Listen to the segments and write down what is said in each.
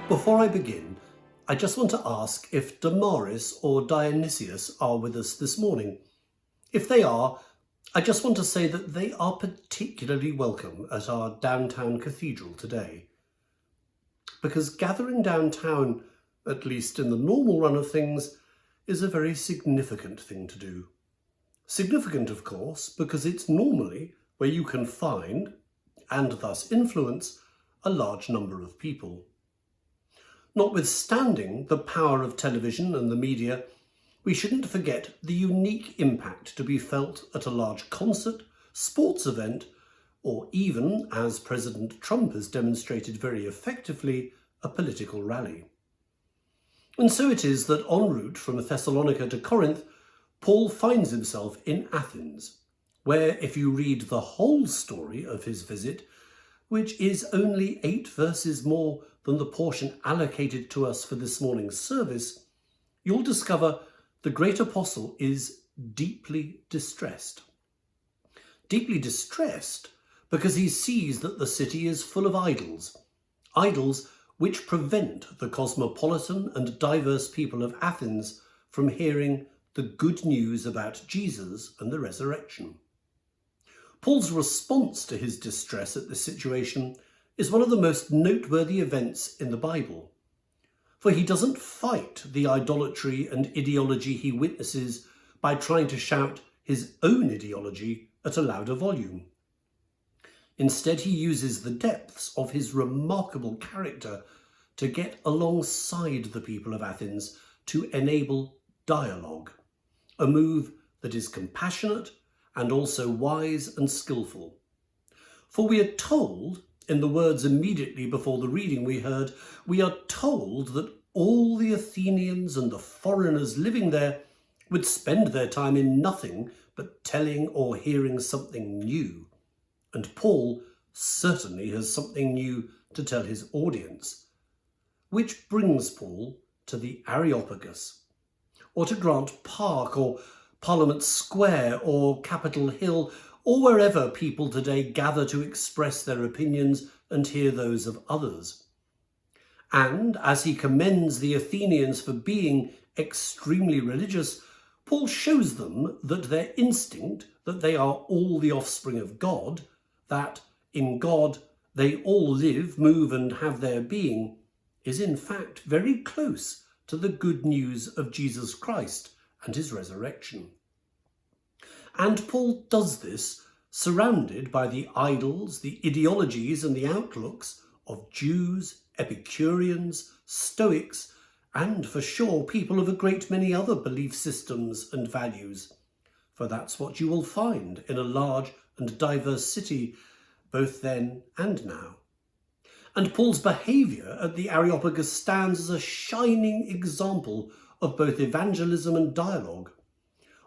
Before I begin, I just want to ask if Damaris or Dionysius are with us this morning. If they are, I just want to say that they are particularly welcome at our downtown cathedral today. Because gathering downtown, at least in the normal run of things, is a very significant thing to do. Significant, of course, because it's normally where you can find, and thus influence, a large number of people. Notwithstanding the power of television and the media, we shouldn't forget the unique impact to be felt at a large concert, sports event, or even, as President Trump has demonstrated very effectively, a political rally. And so it is that en route from Thessalonica to Corinth, Paul finds himself in Athens, where if you read the whole story of his visit, which is only 8 verses more than the portion allocated to us for this morning's service, you'll discover the great apostle is deeply distressed. Deeply distressed because he sees that the city is full of idols which prevent the cosmopolitan and diverse people of Athens from hearing the good news about Jesus and the resurrection. Paul's response to his distress at this situation is one of the most noteworthy events in the Bible. For he doesn't fight the idolatry and ideology he witnesses by trying to shout his own ideology at a louder volume. Instead, he uses the depths of his remarkable character to get alongside the people of Athens to enable dialogue, a move that is compassionate and also wise and skillful. For we are told, in the words immediately before the reading we heard, we are told that all the Athenians and the foreigners living there would spend their time in nothing but telling or hearing something new. And Paul certainly has something new to tell his audience, which brings Paul to the Areopagus, or to Grant Park, or Parliament Square, or Capitol Hill, or wherever people today gather to express their opinions and hear those of others. And as he commends the Athenians for being extremely religious, Paul shows them that their instinct that they are all the offspring of God, that in God they all live, move and have their being, is in fact very close to the good news of Jesus Christ and his resurrection. And Paul does this surrounded by the idols, the ideologies and the outlooks of Jews, Epicureans, Stoics, and for sure people of a great many other belief systems and values. For that's what you will find in a large and diverse city, both then and now. And Paul's behaviour at the Areopagus stands as a shining example of both evangelism and dialogue,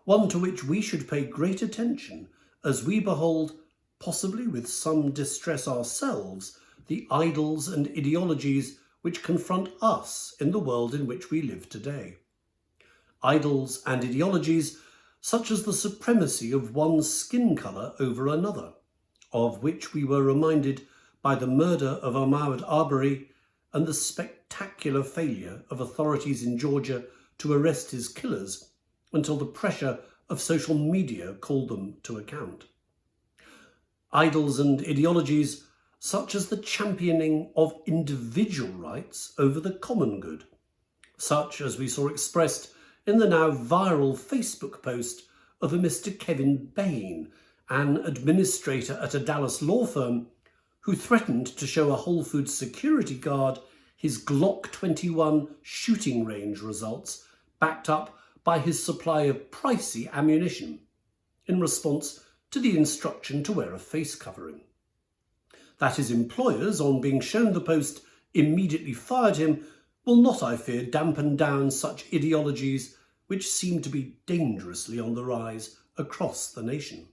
one to which we should pay great attention as we behold, possibly with some distress ourselves, the idols and ideologies which confront us in the world in which we live today. Idols and ideologies such as the supremacy of one skin colour over another, of which we were reminded by the murder of Ahmaud Arbery and the spectacular failure of authorities in Georgia to arrest his killers until the pressure of social media called them to account. Idols and ideologies such as the championing of individual rights over the common good, such as we saw expressed in the now viral Facebook post of a Mr. Kevin Bain, an administrator at a Dallas law firm, who threatened to show a Whole Foods security guard his Glock 21 shooting range results backed up by his supply of pricey ammunition in response to the instruction to wear a face covering. That his employers, on being shown the post, immediately fired him will not, I fear, dampen down such ideologies which seem to be dangerously on the rise across the nation.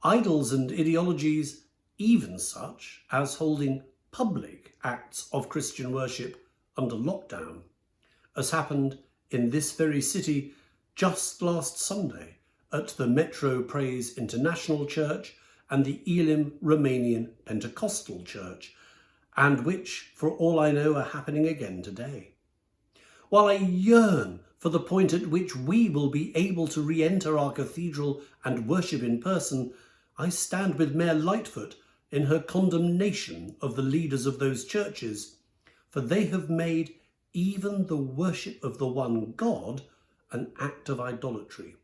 Idols and ideologies, even such as holding public acts of Christian worship under lockdown, as happened in this very city just last Sunday at the Metro Praise International Church and the Elim Romanian Pentecostal Church, and which, for all I know, are happening again today. While I yearn for the point at which we will be able to re-enter our cathedral and worship in person, I stand with Mayor Lightfoot in her condemnation of the leaders of those churches, for they have made even the worship of the one God an act of idolatry.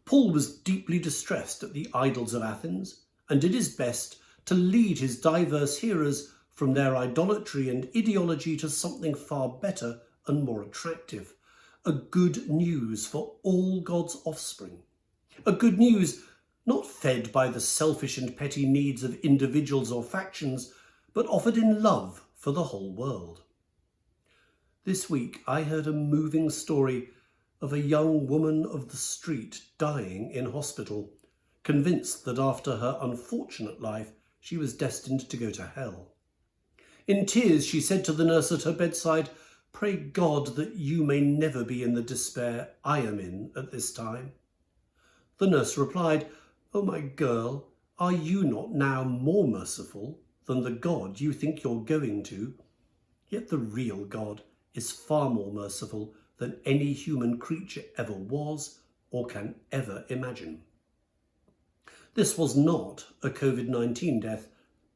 Paul was deeply distressed at the idols of Athens and did his best to lead his diverse hearers from their idolatry and ideology to something far better and more attractive, a good news for all God's offspring, a good news not fed by the selfish and petty needs of individuals or factions, but offered in love for the whole world. This week I heard a moving story of a young woman of the street dying in hospital, convinced that after her unfortunate life she was destined to go to hell. In tears she said to the nurse at her bedside, "Pray God that you may never be in the despair I am in at this time." The nurse replied, "Oh, my girl, are you not now more merciful than the God you think you're going to? Yet the real God is far more merciful than any human creature ever was or can ever imagine." This was not a COVID-19 death,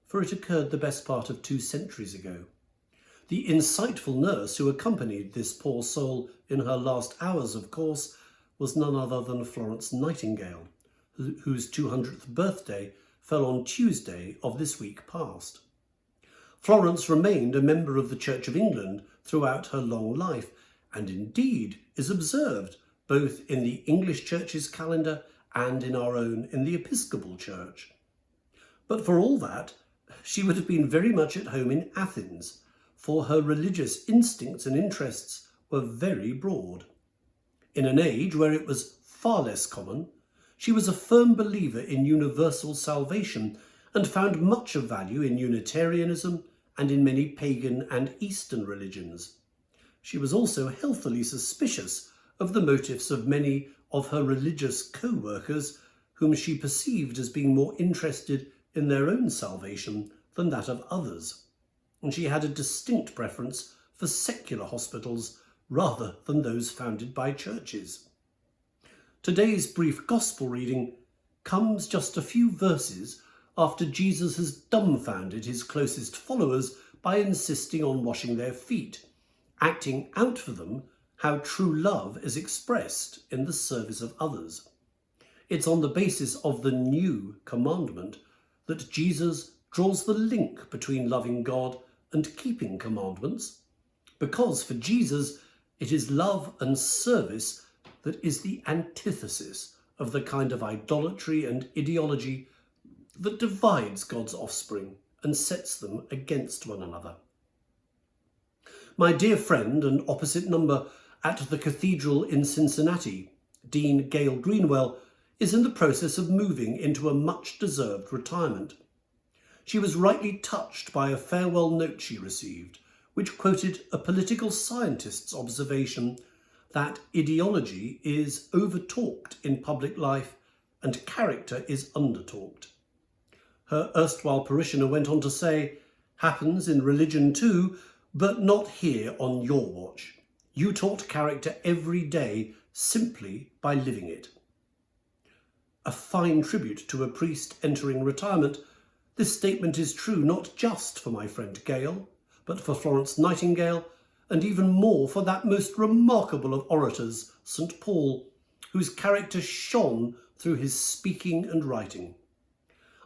for it occurred the best part of 2 centuries ago. The insightful nurse who accompanied this poor soul in her last hours, of course, was none other than Florence Nightingale, whose 200th birthday fell on Tuesday of this week past. Florence remained a member of the Church of England throughout her long life, and indeed is observed both in the English Church's calendar and in our own in the Episcopal Church. But for all that, she would have been very much at home in Athens, for her religious instincts and interests were very broad. In an age where it was far less common, she was a firm believer in universal salvation and found much of value in Unitarianism and in many pagan and Eastern religions. She was also healthily suspicious of the motives of many of her religious co-workers, whom she perceived as being more interested in their own salvation than that of others, and she had a distinct preference for secular hospitals rather than those founded by churches. Today's brief gospel reading comes just a few verses after Jesus has dumbfounded his closest followers by insisting on washing their feet, acting out for them how true love is expressed in the service of others. It's on the basis of the new commandment that Jesus draws the link between loving God and keeping commandments, because for Jesus it is love and service that is the antithesis of the kind of idolatry and ideology that divides God's offspring and sets them against one another. My dear friend and opposite number at the Cathedral in Cincinnati, Dean Gail Greenwell, is in the process of moving into a much-deserved retirement. She was rightly touched by a farewell note she received, which quoted a political scientist's observation that ideology is over-talked in public life and character is under-talked. Her erstwhile parishioner went on to say, "Happens in religion too, but not here on your watch. You taught character every day simply by living it." A fine tribute to a priest entering retirement, this statement is true not just for my friend Gail, but for Florence Nightingale, and even more for that most remarkable of orators, St. Paul, whose character shone through his speaking and writing.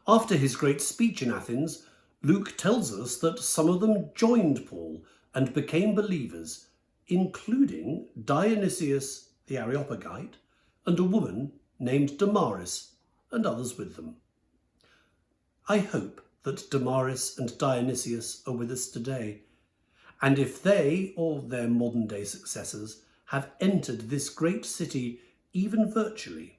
After his great speech in Athens, Luke tells us that some of them joined Paul and became believers, including Dionysius the Areopagite and a woman named Damaris, and others with them. I hope that Damaris and Dionysius are with us today, and if they, or their modern-day successors, have entered this great city even virtually,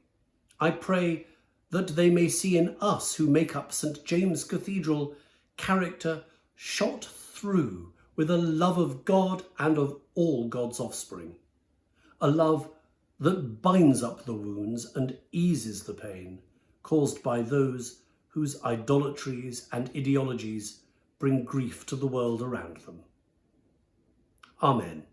I pray that they may see in us who make up St. James Cathedral character shot through with a love of God and of all God's offspring, a love that binds up the wounds and eases the pain caused by those whose idolatries and ideologies bring grief to the world around them. Amen.